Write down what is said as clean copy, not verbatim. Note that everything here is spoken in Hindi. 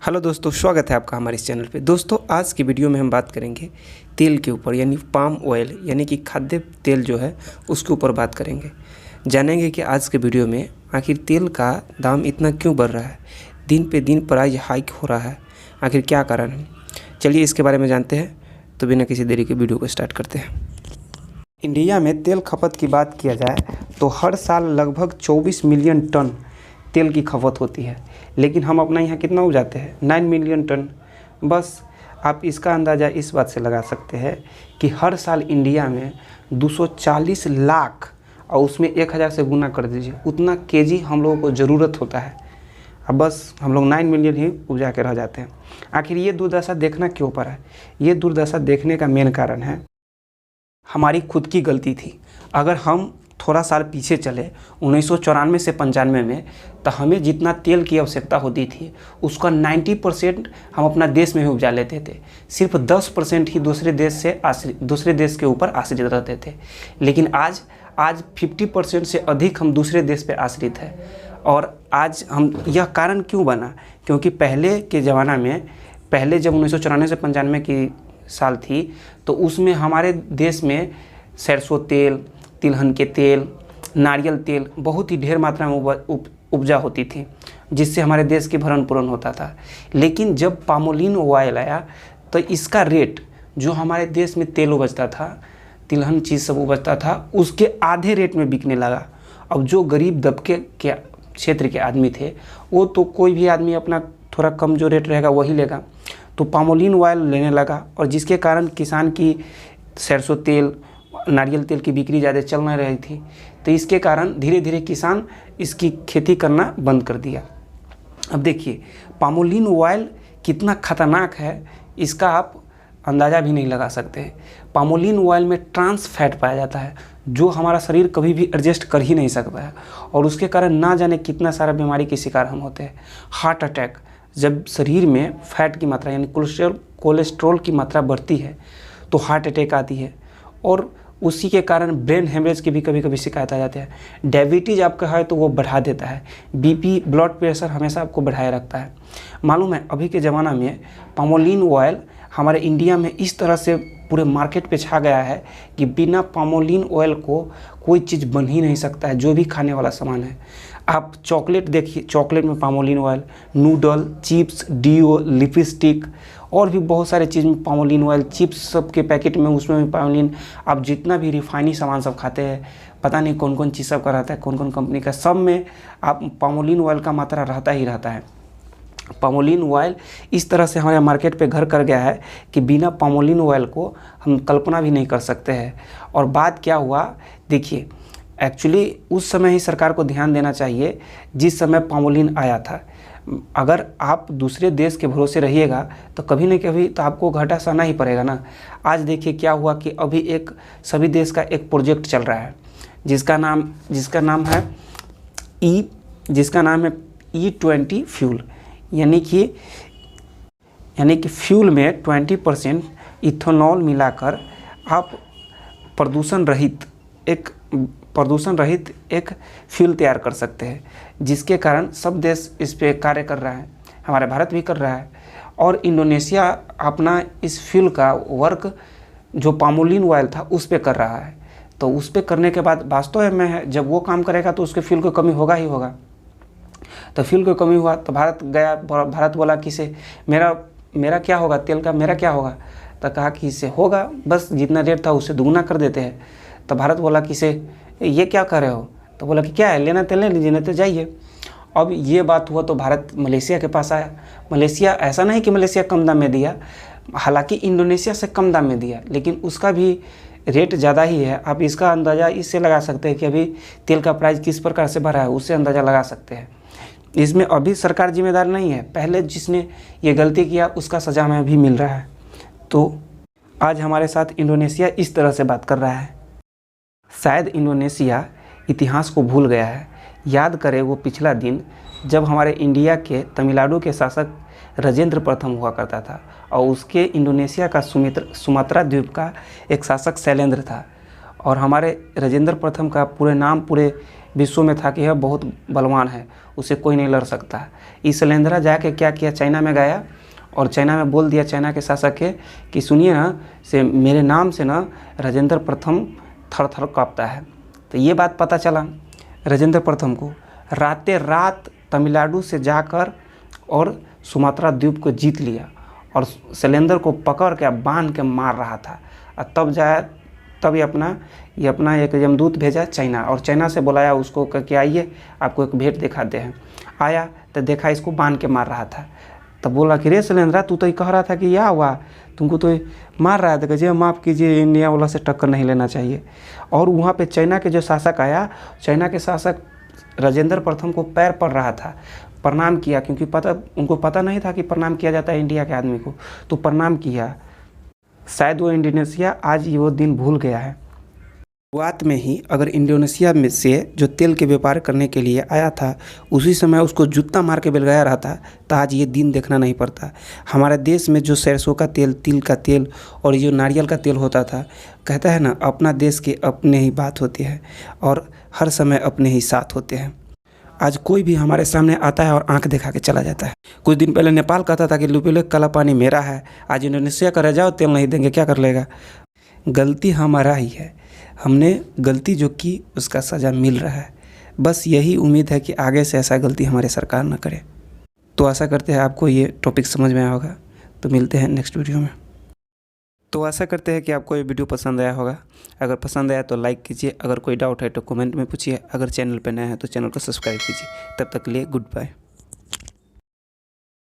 हेलो दोस्तों, स्वागत है आपका हमारे इस चैनल पे। दोस्तों, आज की वीडियो में हम बात करेंगे तेल के ऊपर, यानी पाम ऑयल यानी कि खाद्य तेल जो है उसके ऊपर बात करेंगे। जानेंगे कि आज के वीडियो में आखिर तेल का दाम इतना क्यों बढ़ रहा है, दिन पे दिन प्राइस हाइक हो रहा है, आखिर क्या कारण है। चलिए इसके बारे में जानते हैं। तो बिना किसी देरी के वीडियो को स्टार्ट करते हैं। इंडिया में तेल खपत की बात किया जाए तो हर साल लगभग 24 मिलियन टन तेल की खपत होती है, लेकिन हम अपना यहाँ कितना उपजाते हैं? 9 मिलियन टन। बस आप इसका अंदाज़ा इस बात से लगा सकते हैं कि हर साल इंडिया में 240 लाख, और उसमें 1000 से गुना कर दीजिए, उतना केजी हम लोगों को ज़रूरत होता है। अब बस हम लोग 9 मिलियन ही उपजा के रह जाते हैं। आखिर ये दुर्दशा देखना क्यों पड़ा है? ये दुर्दशा देखने का मेन कारण है हमारी खुद की गलती थी। अगर हम थोड़ा साल पीछे चले 1994 से 95 में, तो हमें जितना तेल की आवश्यकता होती थी उसका 90% हम अपना देश में ही उपजा लेते थे। सिर्फ 10% ही दूसरे देश के ऊपर आश्रित रहते थे। लेकिन आज 50% से अधिक हम दूसरे देश पे आश्रित है। और आज हम, यह कारण क्यों बना? क्योंकि पहले के ज़माना में, पहले जब 1994 से 95 की साल थी, तो उसमें हमारे देश में सरसों तेल, तिलहन के तेल, नारियल तेल बहुत ही ढेर मात्रा में उपजा होती थी, जिससे हमारे देश की भरण पूर्ण होता था। लेकिन जब पामोलिन ऑयल आया तो इसका रेट, जो हमारे देश में तेल उपजता था, तिलहन चीज़ सब उपजता था, उसके आधे रेट में बिकने लगा। अब जो गरीब दबके के क्षेत्र के आदमी थे, वो तो कोई भी आदमी अपना थोड़ा कम जो रेट रहेगा वही लेगा, तो पामोलिन ऑयल लेने लगा। और जिसके कारण किसान की सरसों तेल, नारियल तेल की बिक्री ज़्यादा चल नहीं रही थी, तो इसके कारण धीरे धीरे किसान इसकी खेती करना बंद कर दिया। अब देखिए पामोलिन ऑयल कितना ख़तरनाक है, इसका आप अंदाज़ा भी नहीं लगा सकते। पामोलिन ऑयल में ट्रांस फैट पाया जाता है, जो हमारा शरीर कभी भी एडजस्ट कर ही नहीं सकता है, और उसके कारण ना जाने कितना सारा बीमारी के शिकार हम होते हैं। हार्ट अटैक, जब शरीर में फैट की मात्रा यानी कोलेस्ट्रॉल की मात्रा बढ़ती है तो हार्ट अटैक आती है, और उसी के कारण ब्रेन हेमरेज की भी कभी कभी शिकायत आ जाती है। डायबिटीज़ आपका है तो वो बढ़ा देता है। बीपी, ब्लड प्रेशर हमेशा आपको बढ़ाए रखता है। मालूम है अभी के ज़माना में पामोलिन ऑयल हमारे इंडिया में इस तरह से पूरे मार्केट पे छा गया है कि बिना पामोलिन ऑयल को कोई चीज़ बन ही नहीं सकता है, जो भी खाने वाला सामान है। आप चॉकलेट देखिए, चॉकलेट में पामोलिन ऑयल, नूडल, चिप्स, डिओ, लिपस्टिक और भी बहुत सारे चीज़ में पामोलिन ऑयल, चिप्स सब के पैकेट में उसमें भी पामोलिन। आप जितना भी रिफाइनी सामान सब खाते हैं, पता नहीं कौन कौन चीज़ सब का रहता है, कौन कौन कंपनी का, सब में आप पामोलिन ऑयल का मात्रा रहता ही रहता है। पामोलिन ऑयल इस तरह से हमारे मार्केट पे घर कर गया है कि बिना पामोलिन ऑयल को हम कल्पना भी नहीं कर सकते हैं। और बात क्या हुआ, देखिए एक्चुअली उस समय ही सरकार को ध्यान देना चाहिए जिस समय पामोलिन आया था। अगर आप दूसरे देश के भरोसे रहिएगा तो कभी न कभी तो आपको घाटा सहना ही पड़ेगा ना। आज देखिए क्या हुआ कि अभी एक सभी देश का एक प्रोजेक्ट चल रहा है जिसका नाम है E20 फ्यूल, यानी कि फ्यूल में 20% इथेनॉल मिलाकर आप प्रदूषण रहित एक फ्यूल तैयार कर सकते हैं, जिसके कारण सब देश इस पे कार्य कर रहा है। हमारा भारत भी कर रहा है, और इंडोनेशिया अपना इस फ्यूल का वर्क जो पामोलिन ऑयल था उस पे कर रहा है। तो उस पे करने के बाद वास्तव में जब वो काम करेगा तो उसके फ्यूल को कमी होगा ही होगा। तो फ्यूल को कमी हुआ तो भारत गया, भारत बोला कि से मेरा क्या होगा, तेल का मेरा क्या होगा? तो कहा कि इससे होगा, बस जितना रेट था उससे दुगना कर देते हैं। तो भारत बोला कि से ये क्या कर रहे हो? तो बोला कि क्या है, लेना तेल ले लीजिए, नहीं तो जाइए। अब ये बात हुआ तो भारत मलेशिया के पास आया। मलेशिया, ऐसा नहीं कि मलेशिया कम दाम में दिया, हालांकि इंडोनेशिया से कम दाम में दिया, लेकिन उसका भी रेट ज़्यादा ही है। आप इसका अंदाज़ा इससे लगा सकते हैं कि अभी तेल का प्राइस किस प्रकार से बढ़ा है, उससे अंदाज़ा लगा सकते हैं। इसमें अभी सरकार जिम्मेदार नहीं है, पहले जिसने ये गलती किया उसका सज़ा हमें भी मिल रहा है। तो आज हमारे साथ इंडोनेशिया इस तरह से बात कर रहा है। शायद इंडोनेशिया इतिहास को भूल गया है। याद करें वो पिछला दिन जब हमारे इंडिया के तमिलनाडु के शासक राजेंद्र प्रथम हुआ करता था, और उसके इंडोनेशिया का सुमात्रा द्वीप का एक शासक शैलेंद्र था। और हमारे राजेंद्र प्रथम का पूरे नाम पूरे विश्व में था कि यह बहुत बलवान है, उसे कोई नहीं लड़ सकता। ये शैलेंद्रा जाके क्या किया, चाइना में गया और चाइना में बोल दिया चाइना के शासक के कि सुनिए ना, से मेरे नाम से ना राजेंद्र प्रथम थर थर काँपता है। तो ये बात पता चला राजेंद्र प्रथम को, रातें रात तमिलनाडु से जाकर और सुमात्रा द्वीप को जीत लिया और शैलेंद्र को पकड़ के बांध के मार रहा था। और तब ये अपना एक यमदूत भेजा चाइना और चाइना से बुलाया उसको कि आइए आपको एक भेंट दिखाते हैं। आया तो देखा इसको बांध के मार रहा था। तब बोला कि रे शैलेंद्रा, तू तो ये कह रहा था कि क्या हुआ, तुमको तो मार रहा था, कहिए माफ़ कीजिए, इंडिया वाला से टक्कर नहीं लेना चाहिए। और वहाँ पे चाइना के जो शासक आया, चाइना के शासक राजेंद्र प्रथम को पैर पड़ रहा था, प्रणाम किया, क्योंकि उनको पता नहीं था कि प्रणाम किया जाता है इंडिया के आदमी को, तो प्रणाम किया। शायद वो इंडोनेशिया आज वो दिन भूल गया है। शुरुआत में ही अगर इंडोनेशिया में से जो तेल के व्यापार करने के लिए आया था, उसी समय उसको जूता मार के बेलगाया रहता तो आज ये दिन देखना नहीं पड़ता। हमारे देश में जो सरसों का तेल, तिल का तेल और जो नारियल का तेल होता था, कहता है ना, अपना देश के अपने ही बात होती है और हर समय अपने ही साथ होते हैं। आज कोई भी हमारे सामने आता है और आंख दिखा के चला जाता है। कुछ दिन पहले नेपाल कहता था कि लुपिले काला पानी मेरा है, आज इंडोनेशिया का रह जाओ तेल नहीं देंगे, क्या कर लेगा। गलती हमारा ही है, हमने गलती जो की उसका सज़ा मिल रहा है। बस यही उम्मीद है कि आगे से ऐसा गलती हमारे सरकार न करे। तो आशा करते हैं आपको ये टॉपिक समझ में आया होगा। तो मिलते हैं नेक्स्ट वीडियो में। तो आशा करते हैं कि आपको ये वीडियो पसंद आया होगा। अगर पसंद आया तो लाइक कीजिए, अगर कोई डाउट है तो कमेंट में पूछिए, अगर चैनल पर नया है तो चैनल को सब्सक्राइब कीजिए। तब तक के लिए गुड बाय।